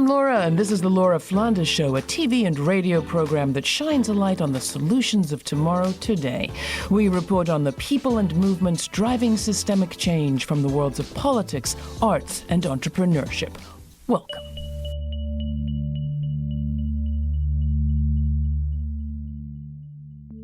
I'm Laura, and this is the Laura Flanders Show, a TV and radio program that shines a light on the solutions of tomorrow today. We report on the people and movements driving systemic change from the worlds of politics, arts, and entrepreneurship. Welcome.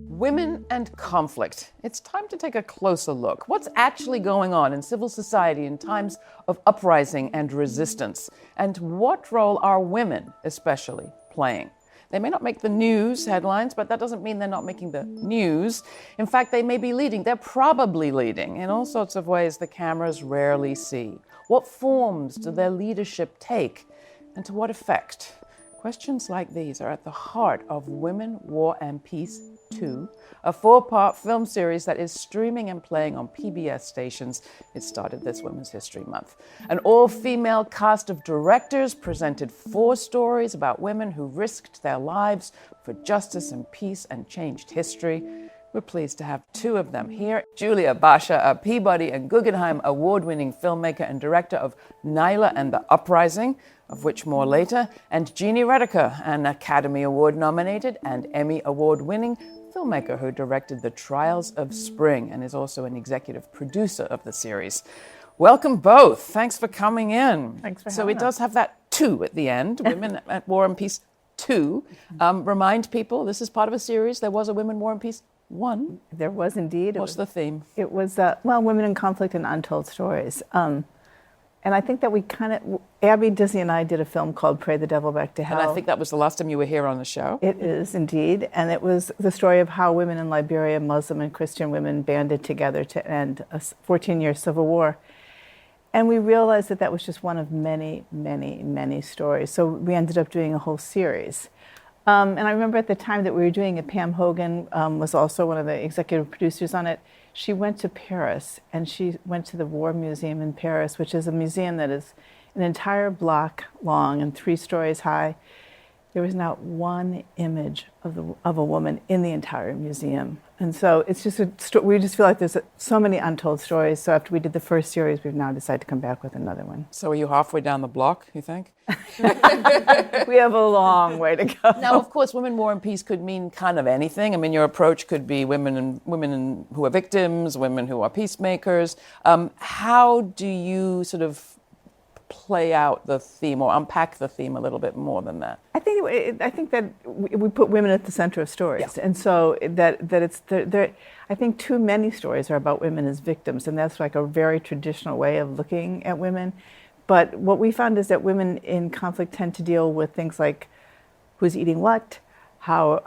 Women and conflict. It's time to take a closer look. What's actually going on in civil society in times of uprising and resistance? And what role are women, especially, playing? They may not make the news headlines, but that doesn't mean they're not making the news. In fact, they may be leading. They're probably leading in all sorts of ways the cameras rarely see. What forms do their leadership take, and to what effect? Questions like these are at the heart of Women, War and Peace 2, a 4-part film series that is streaming and playing on PBS stations. It started this Women's History Month. An all-female cast of directors presented 4 stories about women who risked their lives for justice and peace and changed history. We're pleased to have 2 of them here. Julia Bacha, a Peabody and Guggenheim award-winning filmmaker and director of Naila and the Uprising, of which more later, and Jeannie, an Academy Award-nominated and Emmy Award-winning filmmaker who directed The Trials of Spring and is also an executive producer of the series. Welcome both. Thanks for coming in. Thanks for having us. So it does have that 2 at the end, Women at War and Peace 2. Remind people, this is part of a series. There was a Women, War and Peace 1. There was indeed. What's the theme? It was, women in conflict and untold stories. And I think that we Abby, Disney, and I did a film called Pray the Devil Back to Hell. And I think that was the last time you were here on the show. It is indeed. And it was the story of how women in Liberia, Muslim and Christian women, banded together to end a 14-year civil war. And we realized that that was just one of many, many, many stories. So we ended up doing a whole series. And I remember at the time that we were doing it, Pam Hogan was also one of the executive producers on it. She went to Paris, and she went to the War Museum in Paris, which is a museum that is an entire block long and 3 stories high. There was not one image of a woman in the entire museum. And so it's just we just feel like there's so many untold stories. So after we did the first series, we've now decided to come back with another one. So are you halfway down the block, you think? We have a long way to go. Now, of course, Women, War and Peace could mean kind of anything. I mean, your approach could be women who are victims, women who are peacemakers. How do you sort of play out the theme or unpack the theme a little bit more than that? I think that we put women at the center of stories, and so that it's there. I think too many stories are about women as victims, and that's like a very traditional way of looking at women. But what we found is that women in conflict tend to deal with things like who's eating what, what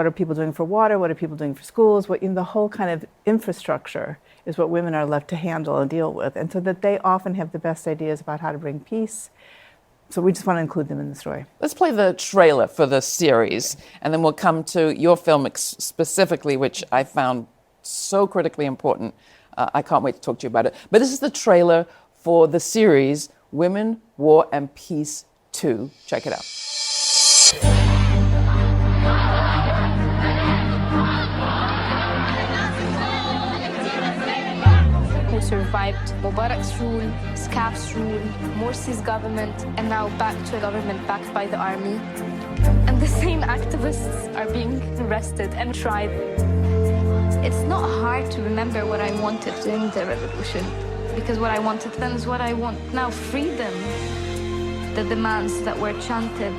are people doing for water, what are people doing for schools, what in the whole kind of infrastructure is what women are left to handle and deal with, and so that they often have the best ideas about how to bring peace. So we just want to include them in the story. Let's play the trailer for the series, and then we'll come to your film specifically, which I found so critically important. I can't wait to talk to you about it. But this is the trailer for the series Women, War and Peace 2. Check it out. Who survived Mubarak's rule, SCAF's rule, Morsi's government, and now back to a government backed by the army. And the same activists are being arrested and tried. It's not hard to remember what I wanted during the revolution, because what I wanted then is what I want now, freedom. The demands that were chanted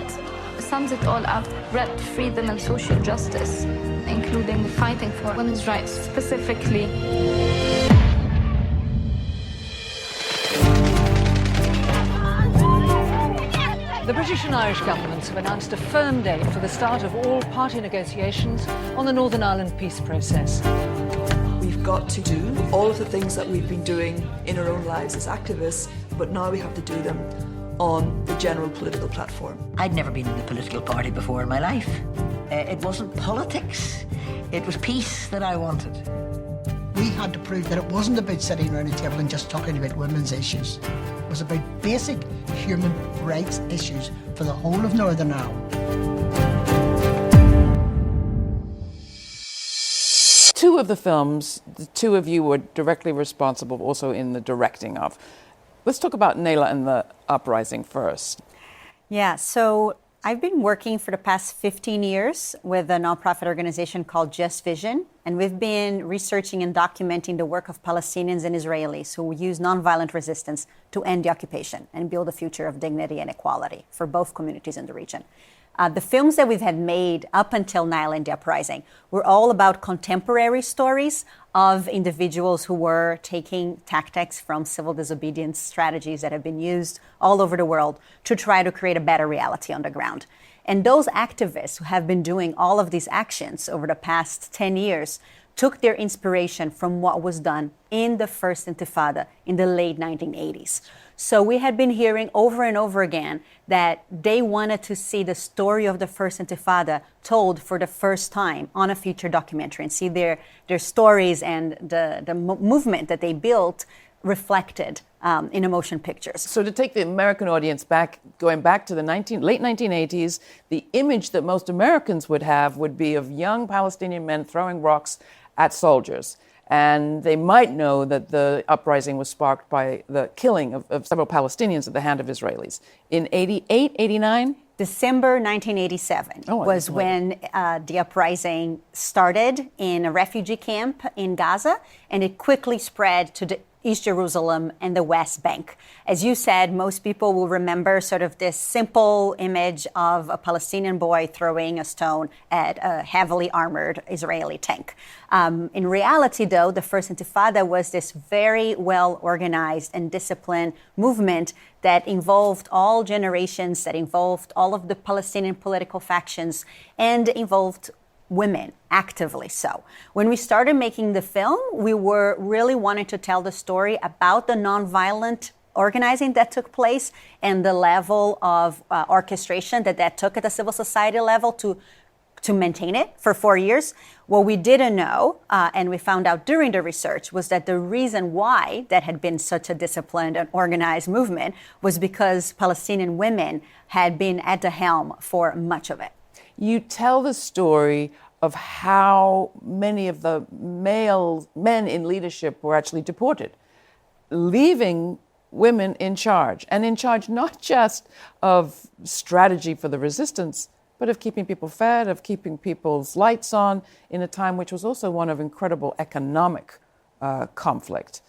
sums it all up: rep, freedom, and social justice, including fighting for women's rights specifically. The British and Irish governments have announced a firm date for the start of all party negotiations on the Northern Ireland peace process. We've got to do all of the things that we've been doing in our own lives as activists, but now we have to do them on the general political platform. I'd never been in a political party before in my life. It wasn't politics, it was peace that I wanted. We had to prove that it wasn't about sitting around a table and just talking about women's issues. It was about basic human rights issues for the whole of Northern Ireland. Two of the films, the 2 of you were directly responsible also in the directing of. Let's talk about Naila and the Uprising first. Yeah, so I've been working for the past 15 years with a nonprofit organization called Just Vision, and we've been researching and documenting the work of Palestinians and Israelis who use nonviolent resistance to end the occupation and build a future of dignity and equality for both communities in the region. The films that we've had made up until Naila and the Uprising were all about contemporary stories of individuals who were taking tactics from civil disobedience strategies that have been used all over the world to try to create a better reality on the ground. And those activists who have been doing all of these actions over the past 10 years took their inspiration from what was done in the first Intifada in the late 1980s. So we had been hearing over and over again that they wanted to see the story of the first Intifada told for the first time on a feature documentary and see their stories and the movement that they built reflected in a motion pictures. So to take the American audience back, going back to the late 1980s, the image that most Americans would have would be of young Palestinian men throwing rocks at soldiers. And they might know that the uprising was sparked by the killing of several Palestinians at the hand of Israelis. In 88, 89? December 1987 was when the uprising started in a refugee camp in Gaza, and it quickly spread to the East Jerusalem and the West Bank. As you said, most people will remember sort of this simple image of a Palestinian boy throwing a stone at a heavily armored Israeli tank. In reality, though, the First Intifada was this very well organized and disciplined movement that involved all generations, that involved all of the Palestinian political factions, and involved women, actively so. When we started making the film, we were really wanting to tell the story about the nonviolent organizing that took place and the level of orchestration that took at the civil society level to maintain it for 4 years. What we didn't know, and we found out during the research, was that the reason why that had been such a disciplined and organized movement was because Palestinian women had been at the helm for much of it. You tell the story of how many of the men in leadership were actually deported, leaving women in charge, and in charge not just of strategy for the resistance, but of keeping people fed, of keeping people's lights on in a time which was also one of incredible economic conflict.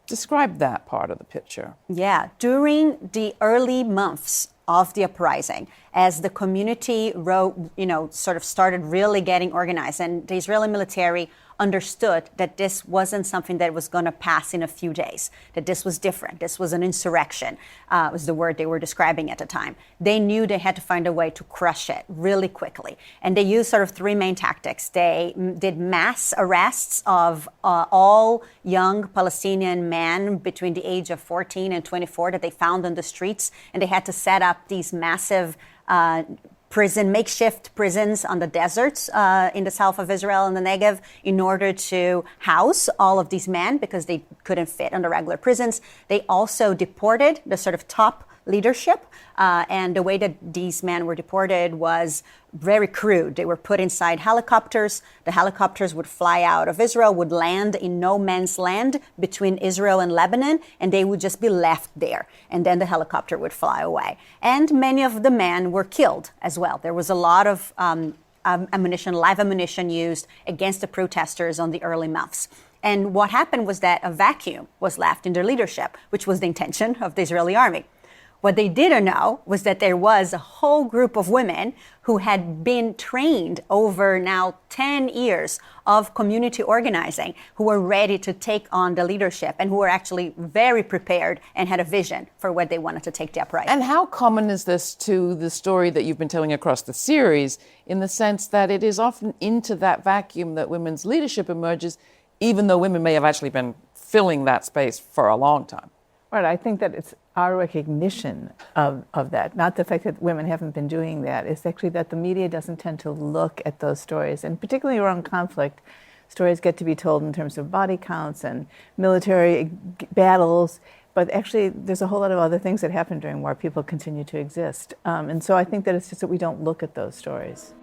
Describe that part of the picture. Yeah, during the early months of the uprising, as the community sort of started really getting organized, and the Israeli military understood that this wasn't something that was going to pass in a few days, that this was different. This was an insurrection, was the word they were describing at the time. They knew they had to find a way to crush it really quickly. And they used sort of three main tactics. They did mass arrests of all young Palestinian men between the age of 14 and 24 that they found on the streets. And they had to set up these massive makeshift prisons on the deserts in the south of Israel and the Negev in order to house all of these men because they couldn't fit on the regular prisons. They also deported the sort of top leadership, and the way that these men were deported was very crude. They were put inside helicopters. The helicopters would fly out of Israel, would land in no man's land between Israel and Lebanon, and they would just be left there. And then the helicopter would fly away. And many of the men were killed as well. There was a lot of live ammunition used against the protesters on the early months. And what happened was that a vacuum was left in their leadership, which was the intention of the Israeli army. What they didn't know was that there was a whole group of women who had been trained over now 10 years of community organizing, who were ready to take on the leadership and who were actually very prepared and had a vision for where they wanted to take the uprising. And how common is this to the story that you've been telling across the series, in the sense that it is often into that vacuum that women's leadership emerges, even though women may have actually been filling that space for a long time? Right, I think that it's our recognition of that, not the fact that women haven't been doing that. It's actually that the media doesn't tend to look at those stories. And particularly around conflict, stories get to be told in terms of body counts and military battles. But actually, there's a whole lot of other things that happen during war. People continue to exist. And so I think that it's just that we don't look at those stories.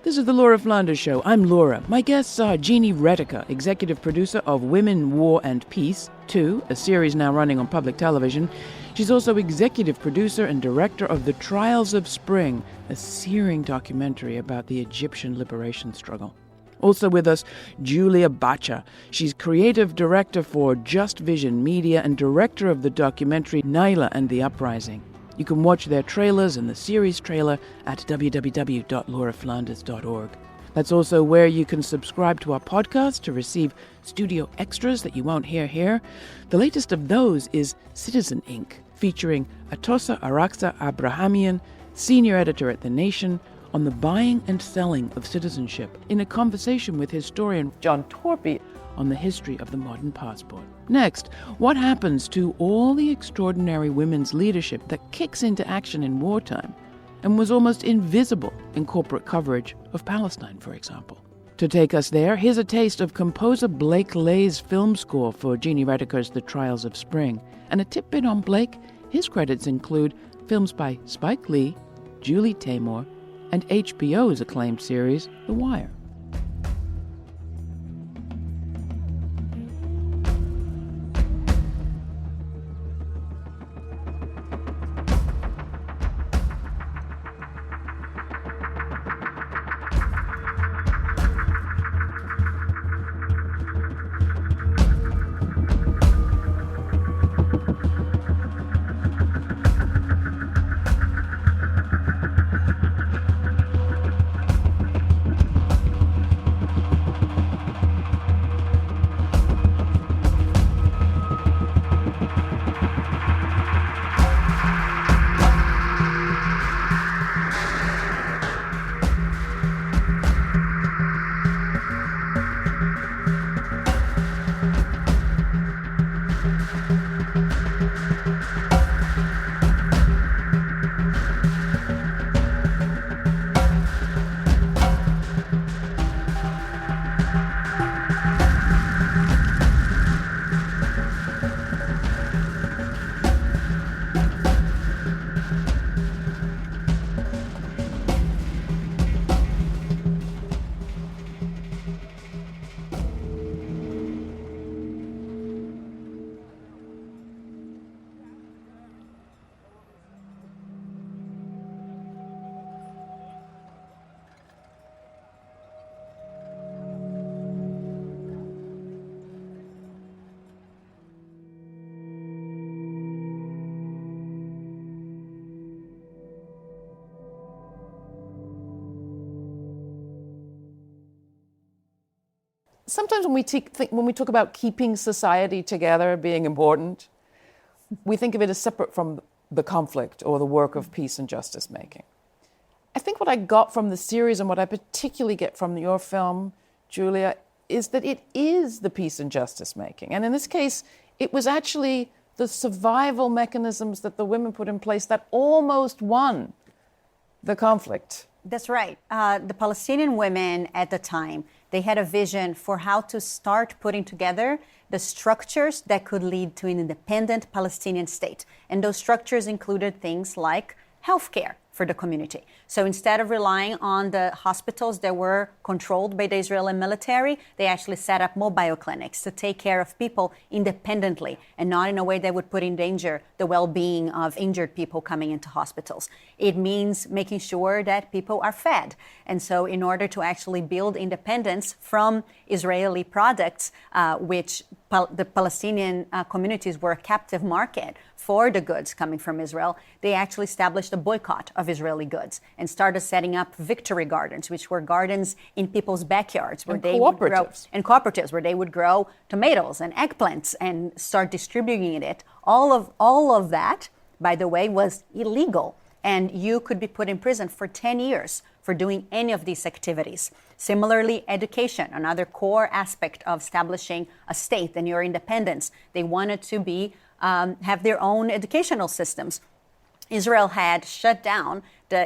This is the Laura Flanders Show. I'm Laura. My guests are Jeannie, Reticker, executive producer of Women, War and Peace 2, a series now running on public television, She's also executive producer and director of The Trials of Spring, a searing documentary about the Egyptian liberation struggle. Also with us, Julia Bacha. She's creative director for Just Vision Media and director of the documentary Naila and the Uprising. You can watch their trailers and the series trailer at www.lauraflanders.org. That's also where you can subscribe to our podcast to receive studio extras that you won't hear here. The latest of those is Citizen Inc., featuring Atossa Araxa Abrahamian, senior editor at The Nation, on the buying and selling of citizenship in a conversation with historian John Torpy on the history of the modern passport. Next, what happens to all the extraordinary women's leadership that kicks into action in wartime and was almost invisible in corporate coverage of Palestine, for example? To take us there, here's a taste of composer Blake Lay's film score for Jeannie Reticker's The Trials of Spring. And a tidbit on Blake, his credits include films by Spike Lee, Julie Taymor, and HBO's acclaimed series, The Wire. Sometimes when we talk about keeping society together being important, we think of it as separate from the conflict or the work of peace and justice making. I think what I got from the series and what I particularly get from your film, Julia, is that it is the peace and justice making. And in this case, it was actually the survival mechanisms that the women put in place that almost won the conflict. That's right. The Palestinian women at the time, they had a vision for how to start putting together the structures that could lead to an independent Palestinian state. And those structures included things like healthcare for the community. So instead of relying on the hospitals that were controlled by the Israeli military, they actually set up mobile clinics to take care of people independently and not in a way that would put in danger the well-being of injured people coming into hospitals. It means making sure that people are fed. And so in order to actually build independence from Israeli products, which the Palestinian communities were a captive market for the goods coming from Israel, they actually established a boycott of Israeli goods and started setting up victory gardens, which were gardens in people's backyards where they would grow, and cooperatives where they would grow tomatoes and eggplants and start distributing it. All of that, by the way, was illegal, and you could be put in prison for 10 years for doing any of these activities. Similarly, education, another core aspect of establishing a state and your independence. They wanted to be have their own educational systems. Israel had shut down the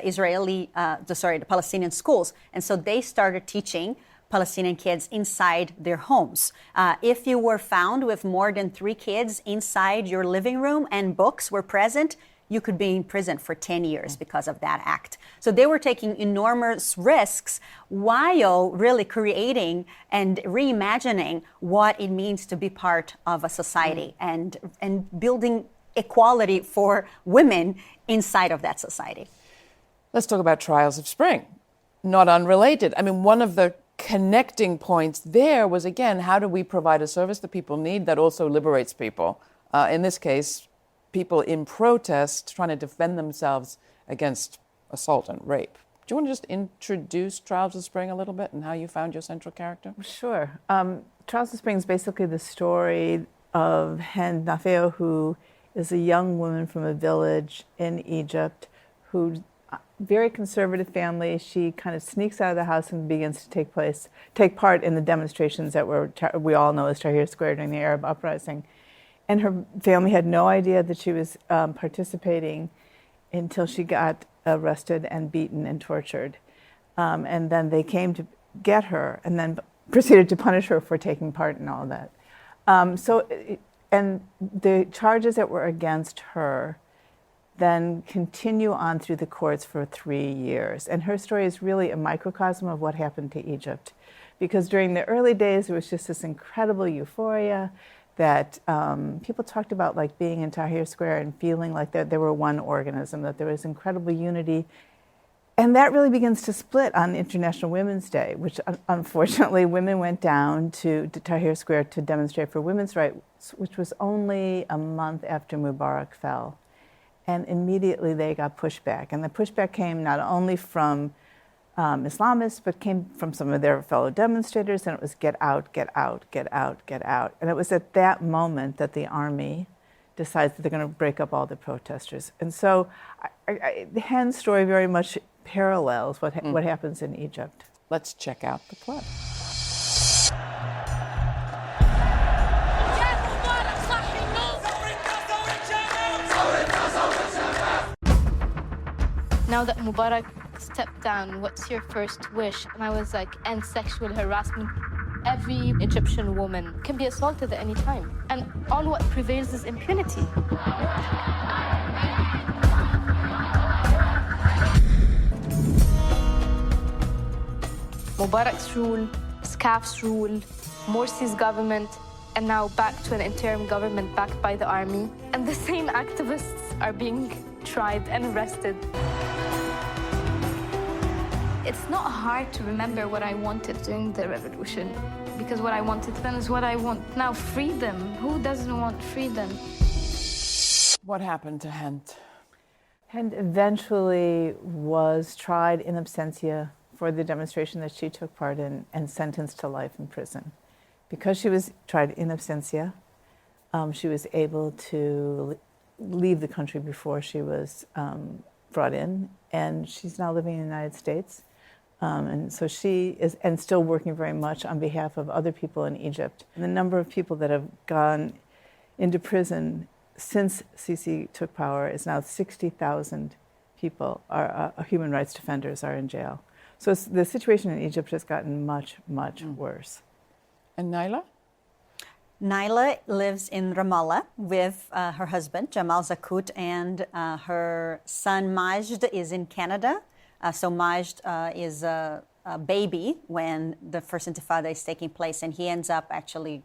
Palestinian schools, and so they started teaching Palestinian kids inside their homes. If you were found with more than 3 kids inside your living room and books were present, you could be in prison for 10 years because of that act. So they were taking enormous risks while really creating and reimagining what it means to be part of a society and building equality for women inside of that society. Let's talk about Trials of Spring. Not unrelated. I mean, one of the connecting points there was, again, how do we provide a service that people need that also liberates people? In this case, people in protest trying to defend themselves against assault and rape. Do you want to just introduce Trials of Spring a little bit and how you found your central character? Sure. Trials of Spring is basically the story of Hen Nafeo, who is a young woman from a village in Egypt who, very conservative family, she kind of sneaks out of the house and begins to take part in the demonstrations that we all know as Tahrir Square during the Arab Uprising. And her family had no idea that she was participating until she got arrested and beaten and tortured. And then they came to get her and then proceeded to punish her for taking part in all of that. And the charges that were against her then continue on through the courts for 3 years. And her story is really a microcosm of what happened to Egypt. Because during the early days, there was just this incredible euphoria that people talked about, like being in Tahrir Square and feeling like that they were one organism, that there was incredible unity. And that really begins to split on International Women's Day, which unfortunately women went down to Tahrir Square to demonstrate for women's rights, which was only a month after Mubarak fell. And immediately they got pushback. And the pushback came not only from Islamists, but came from some of their fellow demonstrators, and it was get out, get out, get out, get out. And it was at that moment that the army decides that they're going to break up all the protesters. And so Hen's story very much parallels what happens in Egypt. Let's check out the clip. Now that Mubarak stepped down, what's your first wish? And I was like, end sexual harassment. Every Egyptian woman can be assaulted at any time. And all what prevails is impunity. Mubarak's rule, SCAF's rule, Morsi's government, and now back to an interim government backed by the army. And the same activists are being tried and arrested. It's not hard to remember what I wanted during the revolution, because what I wanted then is what I want now, freedom. Who doesn't want freedom? What happened to Hent? Hent eventually was tried in absentia for the demonstration that she took part in and sentenced to life in prison. Because she was tried in absentia, she was able to leave the country before she was brought in, and she's now living in the United States. And so she is, and still working very much on behalf of other people in Egypt. And the number of people that have gone into prison since Sisi took power is now 60,000 people, human rights defenders are in jail. So the situation in Egypt has gotten much, much worse. And Naila? Naila lives in Ramallah with her husband, Jamal Zakut, and her son Majd is in Canada. So Majd is a baby when the first intifada is taking place, and he ends up actually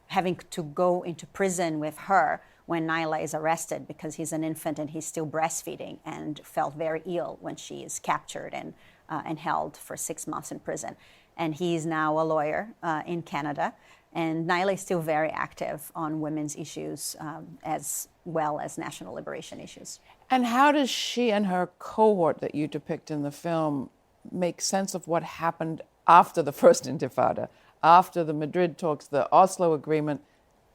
having to go into prison with her when Naila is arrested because he's an infant and he's still breastfeeding and felt very ill when she is captured and held for 6 months in prison. And he's now a lawyer in Canada. And Naila is still very active on women's issues as well as national liberation issues. And how does she and her cohort that you depict in the film make sense of what happened after the first Intifada, after the Madrid talks, the Oslo Agreement,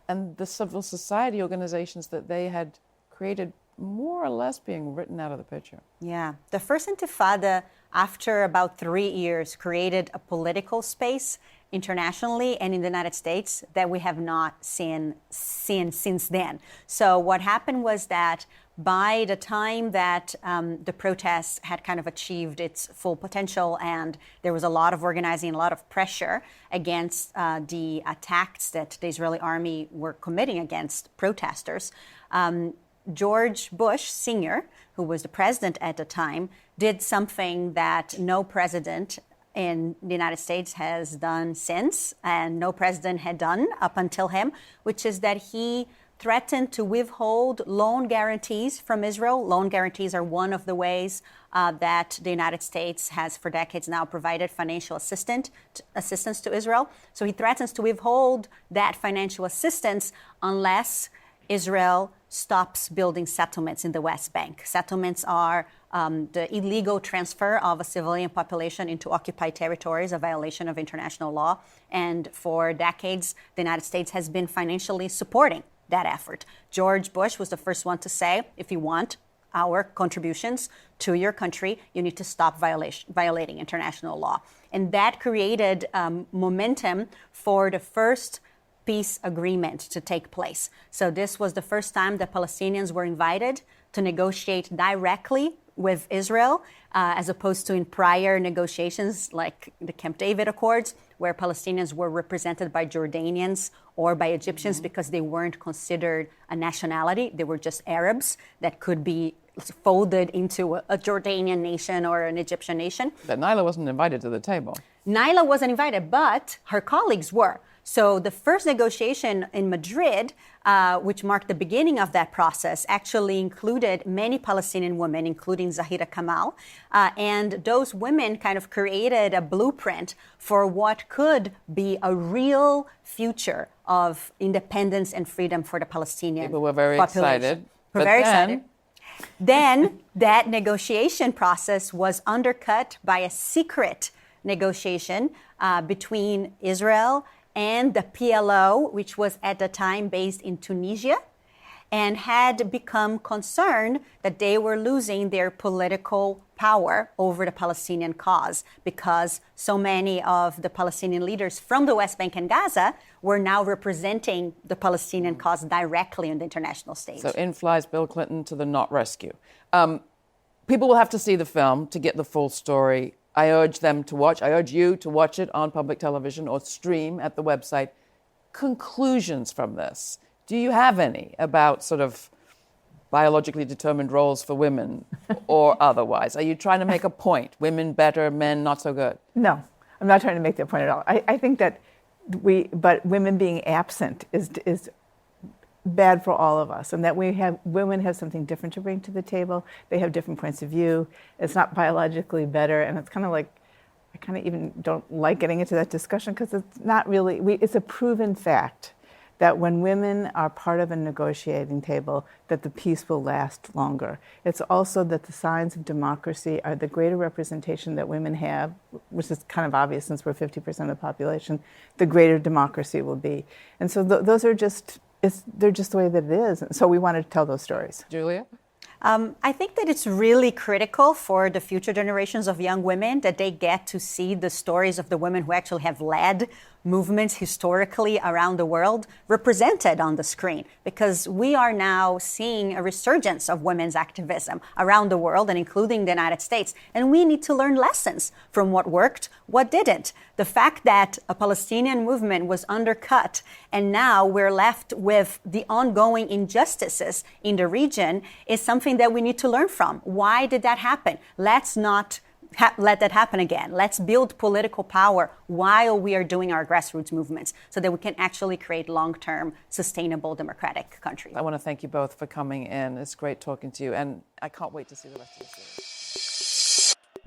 and the civil society organizations that they had created more or less being written out of the picture? Yeah. The first Intifada, after about 3 years, created a political space internationally and in the United States that we have not seen since then. So what happened was that by the time that the protests had kind of achieved its full potential and there was a lot of organizing, a lot of pressure against the attacks that the Israeli army were committing against protesters, George Bush Senior, who was the president at the time, did something that no president in the United States has done since, and no president had done up until him, which is that he threatened to withhold loan guarantees from Israel. Loan guarantees are one of the ways that the United States has for decades now provided financial assistance to Israel. So he threatens to withhold that financial assistance unless Israel stops building settlements in the West Bank. Settlements are the illegal transfer of a civilian population into occupied territories, a violation of international law. And for decades, the United States has been financially supporting that effort. George Bush was the first one to say, if you want our contributions to your country, you need to stop violating international law. And that created momentum for the first peace agreement to take place. So this was the first time that Palestinians were invited to negotiate directly with Israel, as opposed to in prior negotiations like the Camp David Accords, where Palestinians were represented by Jordanians or by Egyptians because they weren't considered a nationality. They were just Arabs that could be folded into a Jordanian nation or an Egyptian nation. But Naila wasn't invited to the table. Naila wasn't invited, but her colleagues were. So the first negotiation in Madrid, which marked the beginning of that process, actually included many Palestinian women, including Zahira Kamal. And those women kind of created a blueprint for what could be a real future of independence and freedom for the Palestinian People were very population. excited. We're very excited. Then that negotiation process was undercut by a secret negotiation between Israel and the PLO, which was at the time based in Tunisia, and had become concerned that they were losing their political power over the Palestinian cause because so many of the Palestinian leaders from the West Bank and Gaza were now representing the Palestinian cause directly on the international stage. So in flies Bill Clinton to the not rescue. People will have to see the film to get the full story. I urge you to watch it on public television or stream at the website. Conclusions from this. Do you have any about sort of biologically determined roles for women or otherwise? Are you trying to make a point? Women better, men not so good? No, I'm not trying to make that point at all. I think that but women being absent is bad for all of us, and that women have something different to bring to the table. They have different points of view. It's not biologically better, and it's kind of like, I kind of even don't like getting into that discussion because it's not really, it's a proven fact that when women are part of a negotiating table, that the peace will last longer. It's also that the signs of democracy are the greater representation that women have, which is kind of obvious since we're 50% of the population, the greater democracy will be. And so those are just, they're just the way that it is. And so we wanted to tell those stories. Julia? I think that it's really critical for the future generations of young women that they get to see the stories of the women who actually have led movements historically around the world represented on the screen, because we are now seeing a resurgence of women's activism around the world and including the United States. And we need to learn lessons from what worked, what didn't. The fact that a Palestinian movement was undercut and now we're left with the ongoing injustices in the region is something that we need to learn from. Why did that happen? Let's not let that happen again. Let's build political power while we are doing our grassroots movements so that we can actually create long-term, sustainable, democratic countries. I want to thank you both for coming in. It's great talking to you, and I can't wait to see the rest of the series.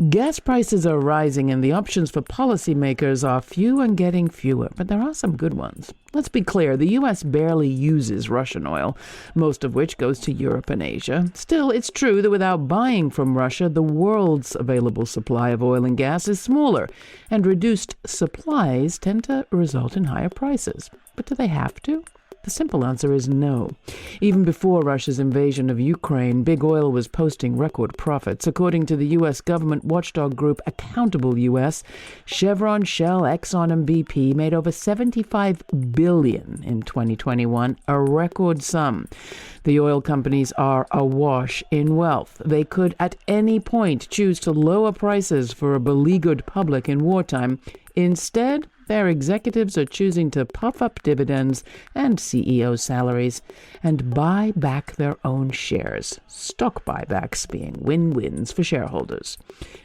Gas prices are rising and the options for policymakers are few and getting fewer, but there are some good ones. Let's be clear, the U.S. barely uses Russian oil, most of which goes to Europe and Asia. Still, it's true that without buying from Russia, the world's available supply of oil and gas is smaller, and reduced supplies tend to result in higher prices. But do they have to? The simple answer is no. Even before Russia's invasion of Ukraine, big oil was posting record profits. According to the U.S. government watchdog group Accountable U.S., Chevron, Shell, Exxon, and BP made over $75 billion in 2021, a record sum. The oil companies are awash in wealth. They could at any point choose to lower prices for a beleaguered public in wartime. Instead, their executives are choosing to puff up dividends and CEO salaries and buy back their own shares, stock buybacks being win-wins for shareholders.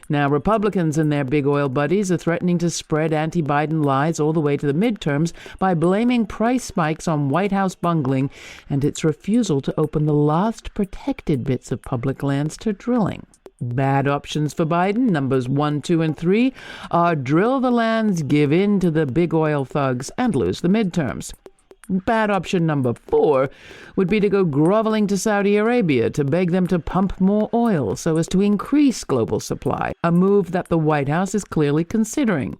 Now, Republicans and their big oil buddies are threatening to spread anti-Biden lies all the way to the midterms by blaming price spikes on White House bungling and its refusal to open the last protected bits of public lands to drilling. Bad options for Biden, numbers 1, 2, and 3, are drill the lands, give in to the big oil thugs, and lose the midterms. Bad option number 4 would be to go groveling to Saudi Arabia to beg them to pump more oil so as to increase global supply, a move that the White House is clearly considering.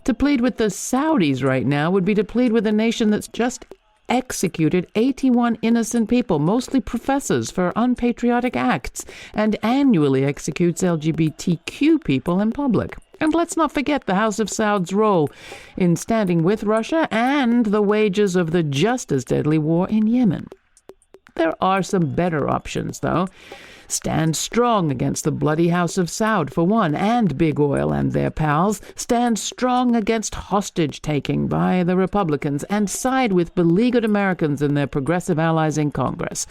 To plead with the Saudis right now would be to plead with a nation that's just executed 81 innocent people, mostly professors, for unpatriotic acts, and annually executes LGBTQ people in public. And let's not forget the House of Saud's role in standing with Russia and the wages of the just as deadly war in Yemen. There are some better options, though. Stand strong against the bloody House of Saud, for one, and big oil and their pals. Stand strong against hostage-taking by the Republicans and side with beleaguered Americans and their progressive allies in Congress.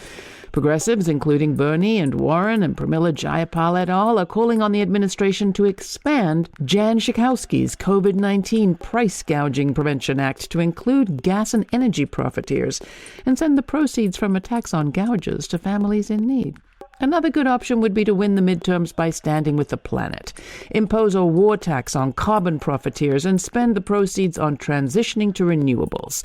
Progressives, including Bernie and Warren and Pramila Jayapal et al., are calling on the administration to expand Jan Schakowsky's COVID-19 Price Gouging Prevention Act to include gas and energy profiteers and send the proceeds from attacks on gougers to families in need. Another good option would be to win the midterms by standing with the planet, impose a war tax on carbon profiteers, and spend the proceeds on transitioning to renewables.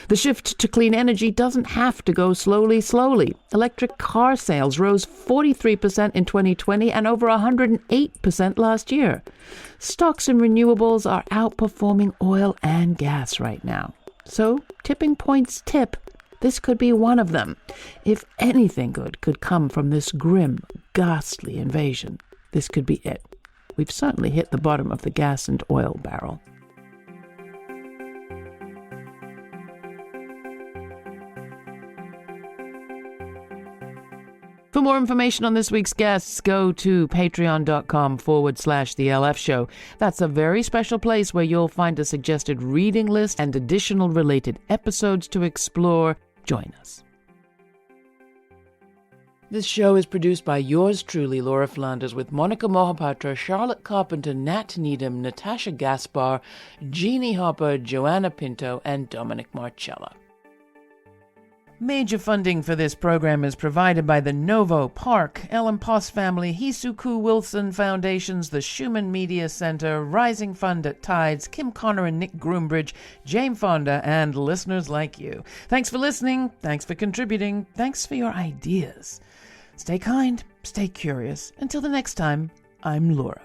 The shift to clean energy doesn't have to go slowly. Electric car sales rose 43% in 2020 and over 108% last year. Stocks in renewables are outperforming oil and gas right now. So, tipping points tip. This could be one of them. If anything good could come from this grim, ghastly invasion, this could be it. We've certainly hit the bottom of the gas and oil barrel. For more information on this week's guests, go to patreon.com/The LF Show. That's a very special place where you'll find a suggested reading list and additional related episodes to explore. Join us. This show is produced by yours truly, Laura Flanders, with Monica Mohapatra, Charlotte Carpenter, Nat Needham, Natasha Gaspar, Jeannie Hopper, Joanna Pinto, and Dominic Marcella. Major funding for this program is provided by the Novo, Park, Ellen Poss Family, Hisuku Wilson Foundations, the Schumann Media Center, Rising Fund at Tides, Kim Connor and Nick Groombridge, Jane Fonda, and listeners like you. Thanks for listening. Thanks for contributing. Thanks for your ideas. Stay kind. Stay curious. Until the next time, I'm Laura.